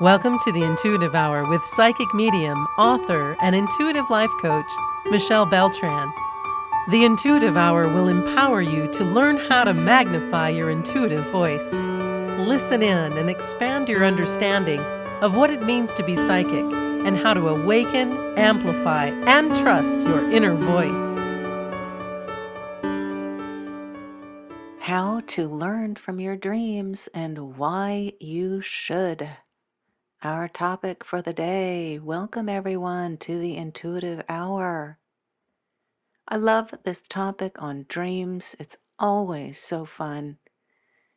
Welcome to the Intuitive Hour with psychic medium, author, and intuitive life coach, Michelle Beltran. The Intuitive Hour will empower you to learn how to magnify your intuitive voice. Listen in and expand your understanding of what it means to be psychic and how to awaken, amplify, and trust your inner voice. How to learn from your dreams and why you should. Our topic for the day. Welcome everyone to the Intuitive Hour. I love this topic on dreams. It's always so fun.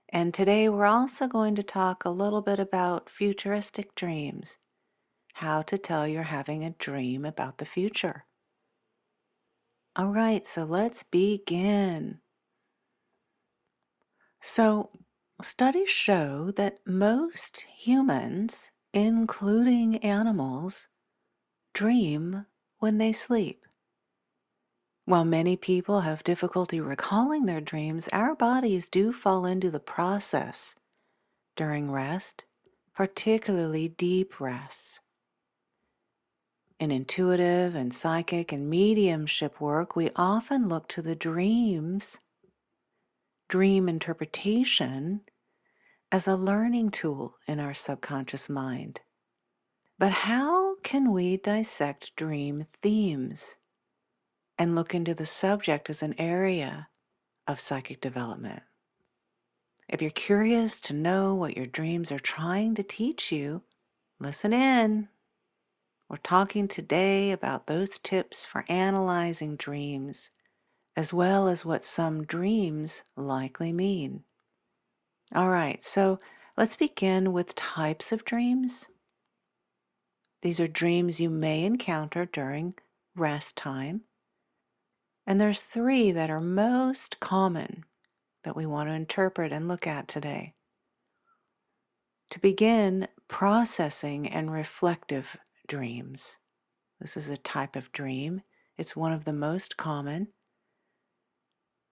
And today we're also going to talk a little bit about futuristic dreams. How to tell you're having a dream about the future. All right, so let's begin. So, studies show that most humans, including animals, dream when they sleep. While many people have difficulty recalling their dreams, our bodies do fall into the process during rest, particularly deep rests. In intuitive and psychic and mediumship work, we often look to the dream interpretation, as a learning tool in our subconscious mind. But how can we dissect dream themes and look into the subject as an area of psychic development? If you're curious to know what your dreams are trying to teach you, listen in. We're talking today about those tips for analyzing dreams, as well as what some dreams likely mean. All right, so let's begin with types of dreams. These are dreams you may encounter during rest time. And there's three that are most common that we want to interpret and look at today. To begin, processing and reflective dreams. This is a type of dream. It's one of the most common.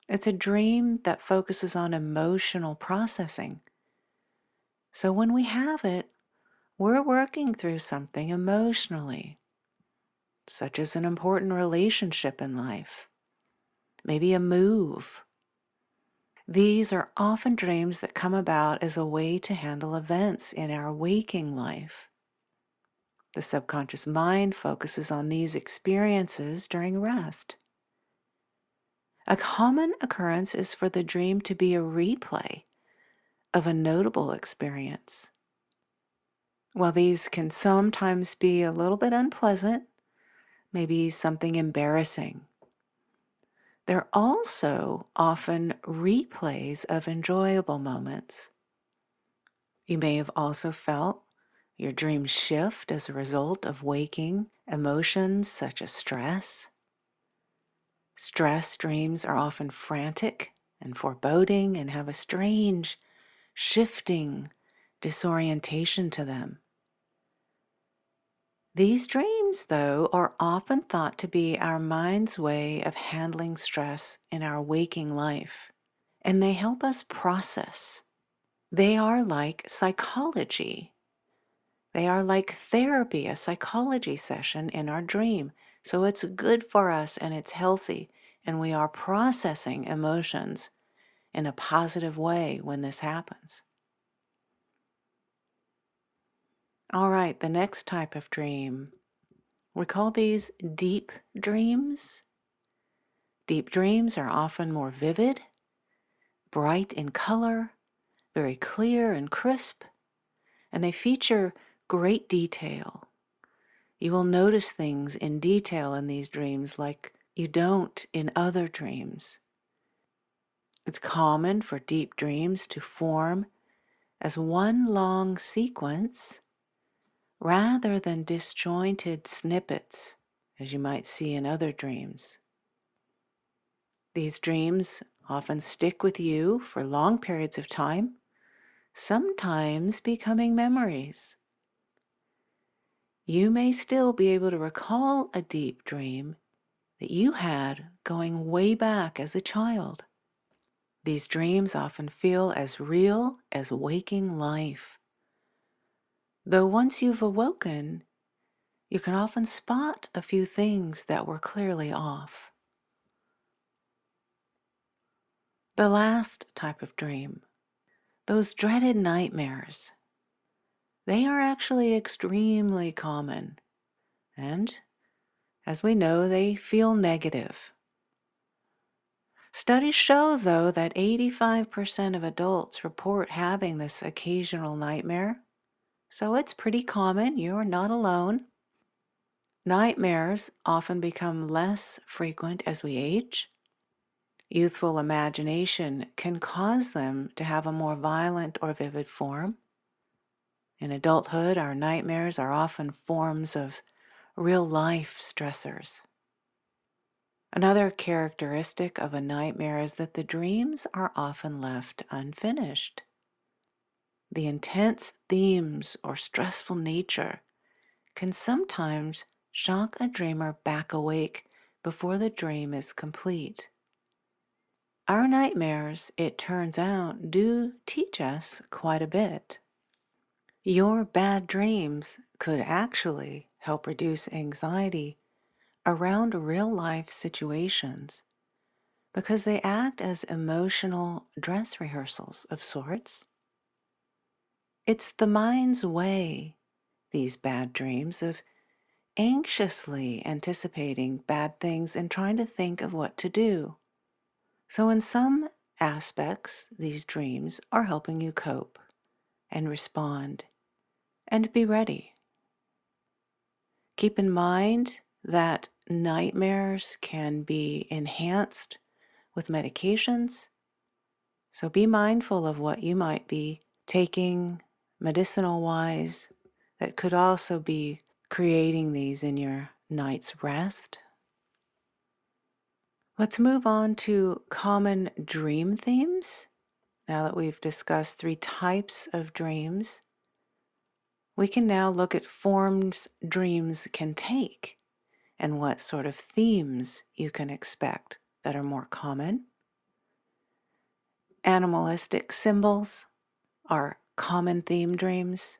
It's a dream that focuses on emotional processing. So when we have it, we're working through something emotionally, such as an important relationship in life, maybe a move. These are often dreams that come about as a way to handle events in our waking life. The subconscious mind focuses on these experiences during rest. A common occurrence is for the dream to be a replay of a notable experience. While these can sometimes be a little bit unpleasant, maybe something embarrassing, they're also often replays of enjoyable moments. You may have also felt your dreams shift as a result of waking emotions such as stress. Stress dreams are often frantic and foreboding and have a strange, shifting disorientation to them. These dreams, though, are often thought to be our mind's way of handling stress in our waking life, and they help us process. They are like psychology. They are like therapy, a psychology session in our dream. So it's good for us and it's healthy, and we are processing emotions in a positive way when this happens. All right, the next type of dream, we call these deep dreams. Deep dreams are often more vivid, bright in color, very clear and crisp, and they feature great detail. You will notice things in detail in these dreams like you don't in other dreams. It's common for deep dreams to form as one long sequence rather than disjointed snippets, as you might see in other dreams. These dreams often stick with you for long periods of time, sometimes becoming memories. You may still be able to recall a deep dream that you had going way back as a child. These dreams often feel as real as waking life. Though once you've awoken, you can often spot a few things that were clearly off. The last type of dream, those dreaded nightmares, they are actually extremely common. And, as we know, they feel negative. Studies show, though, that 85% of adults report having this occasional nightmare. So it's pretty common. You're not alone. Nightmares often become less frequent as we age. Youthful imagination can cause them to have a more violent or vivid form. In adulthood, our nightmares are often forms of real-life stressors. Another characteristic of a nightmare is that the dreams are often left unfinished. The intense themes or stressful nature can sometimes shock a dreamer back awake before the dream is complete. Our nightmares, it turns out, do teach us quite a bit. Your bad dreams could actually help reduce anxiety around real-life situations because they act as emotional dress rehearsals of sorts. It's the mind's way, these bad dreams, of anxiously anticipating bad things and trying to think of what to do. So in some aspects, these dreams are helping you cope and respond and be ready. Keep in mind that nightmares can be enhanced with medications, so be mindful of what you might be taking medicinal-wise that could also be creating these in your night's rest. Let's move on to common dream themes. Now that we've discussed 3 types of dreams, we can now look at forms dreams can take and what sort of themes you can expect that are more common. Animalistic symbols are common theme dreams.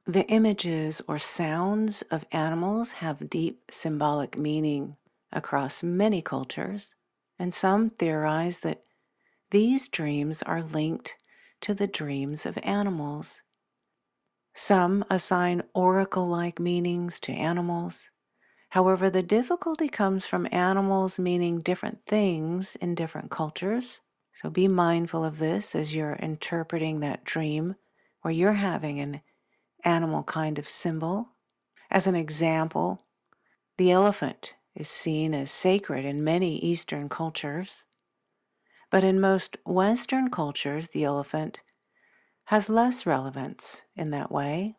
The images or sounds of animals have deep symbolic meaning across many cultures, and some theorize that these dreams are linked to the dreams of animals. Some assign oracle-like meanings to animals. However, the difficulty comes from animals meaning different things in different cultures. So be mindful of this as you're interpreting that dream where you're having an animal kind of symbol. As an example, the elephant is seen as sacred in many Eastern cultures, but in most Western cultures, the elephant has less relevance in that way.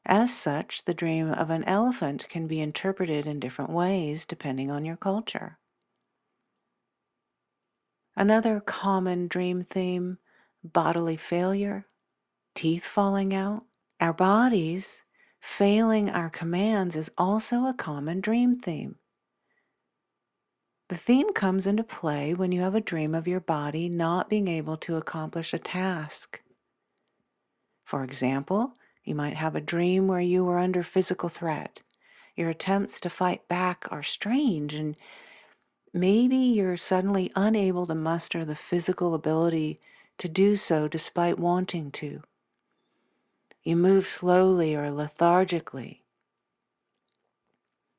As such, the dream of an elephant can be interpreted in different ways depending on your culture. Another common dream theme, bodily failure, teeth falling out. Our bodies failing our commands is also a common dream theme. The theme comes into play when you have a dream of your body not being able to accomplish a task. For example, you might have a dream where you were under physical threat. Your attempts to fight back are strange, and maybe you're suddenly unable to muster the physical ability to do so despite wanting to. You move slowly or lethargically.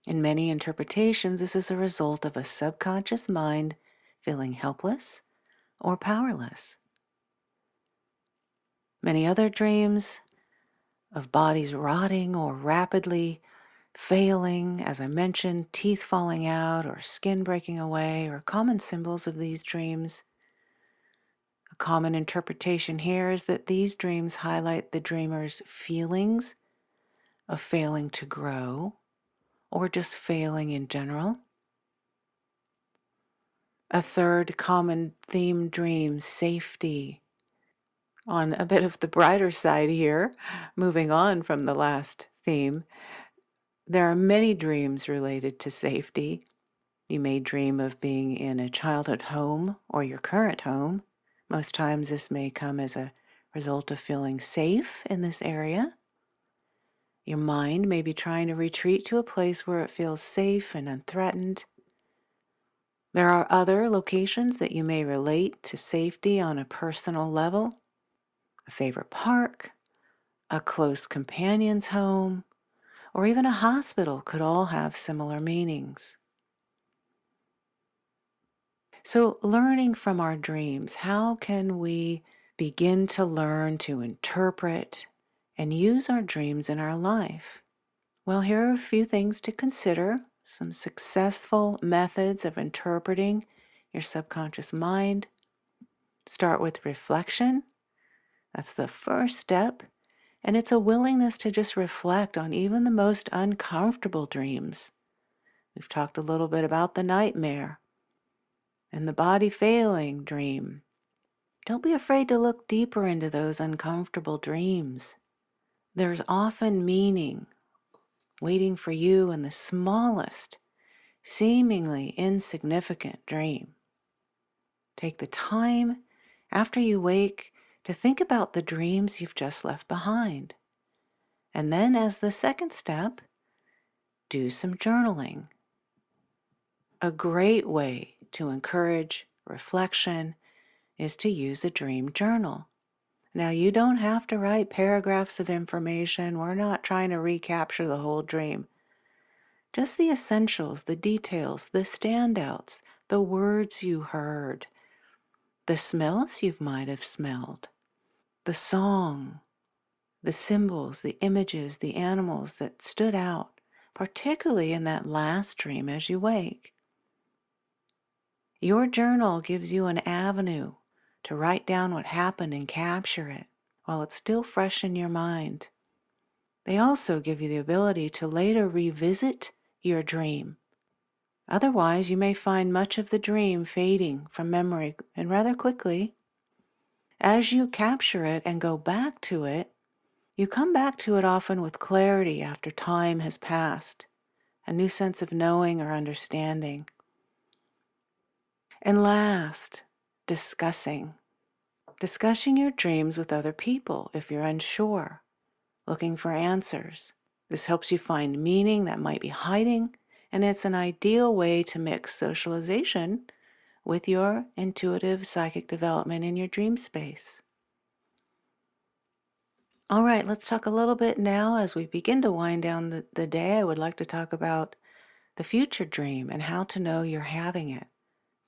In many interpretations, this is a result of a subconscious mind feeling helpless or powerless. Many other dreams of bodies rotting or rapidly failing, as I mentioned, teeth falling out or skin breaking away, are common symbols of these dreams. A common interpretation here is that these dreams highlight the dreamer's feelings of failing to grow or just failing in general. A third common theme dream, safety. On a bit of the brighter side here, moving on from the last theme, there are many dreams related to safety. You may dream of being in a childhood home or your current home. Most times this may come as a result of feeling safe in this area. Your mind may be trying to retreat to a place where it feels safe and unthreatened. There are other locations that you may relate to safety on a personal level. A favorite park, a close companion's home, or even a hospital could all have similar meanings. So, learning from our dreams, how can we begin to learn to interpret and use our dreams in our life? Well, here are a few things to consider, some successful methods of interpreting your subconscious mind. Start with reflection. That's the first step. And it's a willingness to just reflect on even the most uncomfortable dreams. We've talked a little bit about the nightmare and the body failing dream. Don't be afraid to look deeper into those uncomfortable dreams. There's often meaning waiting for you in the smallest, seemingly insignificant dream. Take the time after you wake to think about the dreams you've just left behind. And then, as the second step, do some journaling. A great way to encourage reflection is to use a dream journal. Now, you don't have to write paragraphs of information. We're not trying to recapture the whole dream. Just the essentials, the details, the standouts, the words you heard, the smells you might have smelled, the song, the symbols, the images, the animals that stood out, particularly in that last dream as you wake. Your journal gives you an avenue to write down what happened and capture it while it's still fresh in your mind. They also give you the ability to later revisit your dream. Otherwise, you may find much of the dream fading from memory, and rather quickly. As you capture it and go back to it, you come back to it often with clarity after time has passed, a new sense of knowing or understanding. And last, discussing. Discussing your dreams with other people if you're unsure, looking for answers. This helps you find meaning that might be hiding, and it's an ideal way to mix socialization with your intuitive psychic development in your dream space. All right, let's talk a little bit now as we begin to wind down the day. I would like to talk about the future dream and how to know you're having it.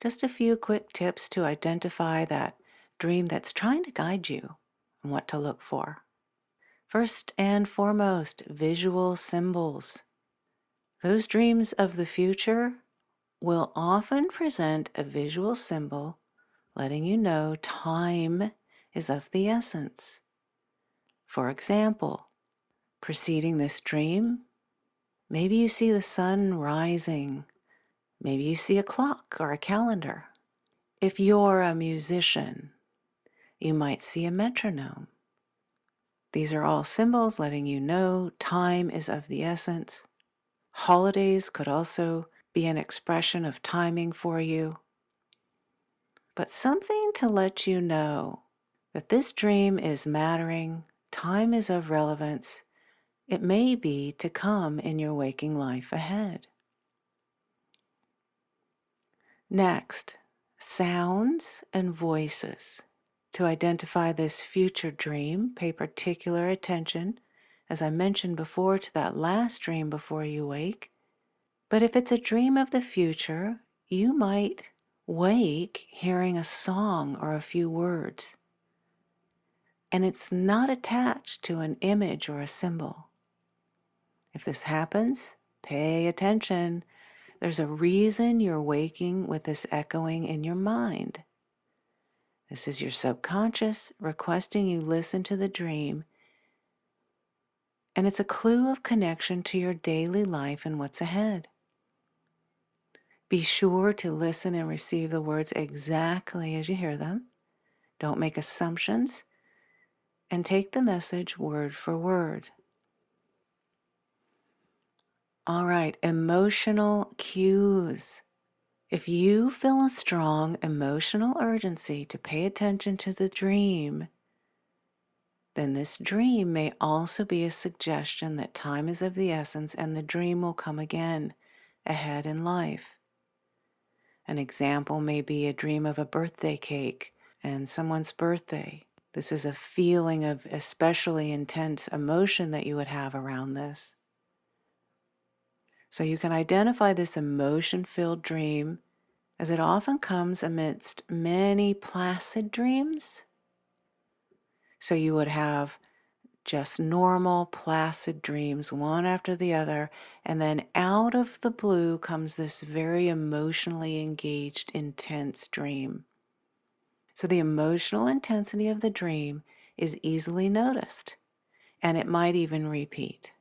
Just a few quick tips to identify that dream that's trying to guide you and what to look for. First and foremost, visual symbols. Those dreams of the future will often present a visual symbol letting you know time is of the essence. For example, preceding this dream, maybe you see the sun rising. Maybe you see a clock or a calendar. If you're a musician, you might see a metronome. These are all symbols letting you know time is of the essence. Holidays could also be an expression of timing for you. But something to let you know that this dream is mattering, time is of relevance. It may be to come in your waking life ahead. Next, sounds and voices. To identify this future dream, pay particular attention, as I mentioned before, to that last dream before you wake. But if it's a dream of the future, you might wake hearing a song or a few words. And it's not attached to an image or a symbol. If this happens, pay attention. There's a reason you're waking with this echoing in your mind. This is your subconscious requesting you listen to the dream, and it's a clue of connection to your daily life and what's ahead. Be sure to listen and receive the words exactly as you hear them. Don't make assumptions, and take the message word for word. All right, emotional cues. If you feel a strong emotional urgency to pay attention to the dream, then this dream may also be a suggestion that time is of the essence and the dream will come again ahead in life. An example may be a dream of a birthday cake and someone's birthday. This is a feeling of especially intense emotion that you would have around this. So you can identify this emotion-filled dream as it often comes amidst many placid dreams. So you would have just normal, placid dreams, one after the other, and then out of the blue comes this very emotionally engaged, intense dream. So the emotional intensity of the dream is easily noticed, and it might even repeat.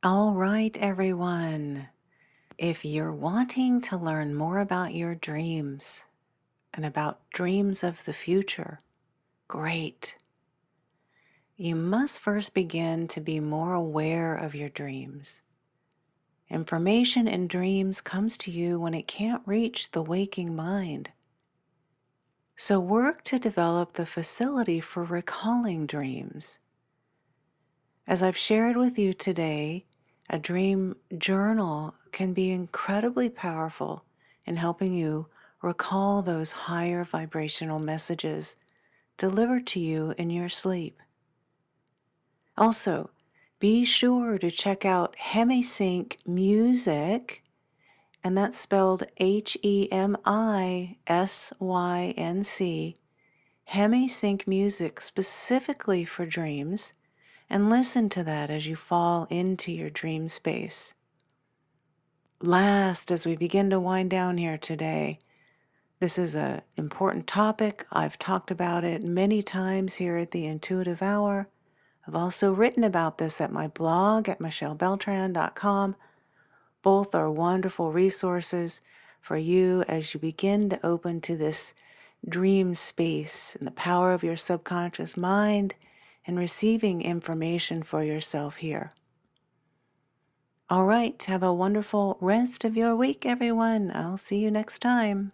All right, everyone. If you're wanting to learn more about your dreams and about dreams of the future, great. You must first begin to be more aware of your dreams. Information in dreams comes to you when it can't reach the waking mind. So work to develop the facility for recalling dreams. As I've shared with you today, a dream journal can be incredibly powerful in helping you recall those higher vibrational messages delivered to you in your sleep. Also, be sure to check out Hemisync Music, and that's spelled HEMISYNC, Hemisync Music specifically for dreams, and listen to that as you fall into your dream space. Last, as we begin to wind down here today, this is an important topic. I've talked about it many times here at the Intuitive Hour. I've also written about this at my blog at michellebeltran.com. Both are wonderful resources for you as you begin to open to this dream space and the power of your subconscious mind and receiving information for yourself here. All right, have a wonderful rest of your week, everyone. I'll see you next time.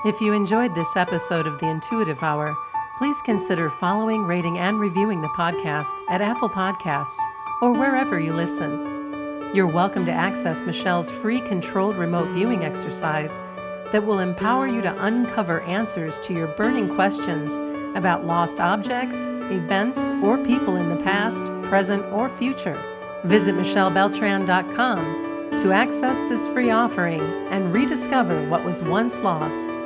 If you enjoyed this episode of the Intuitive Hour, please consider following, rating, and reviewing the podcast at Apple Podcasts or wherever you listen. You're welcome to access Michelle's free controlled remote viewing exercise that will empower you to uncover answers to your burning questions about lost objects, events, or people in the past, present, or future. Visit michellebeltran.com to access this free offering and rediscover what was once lost.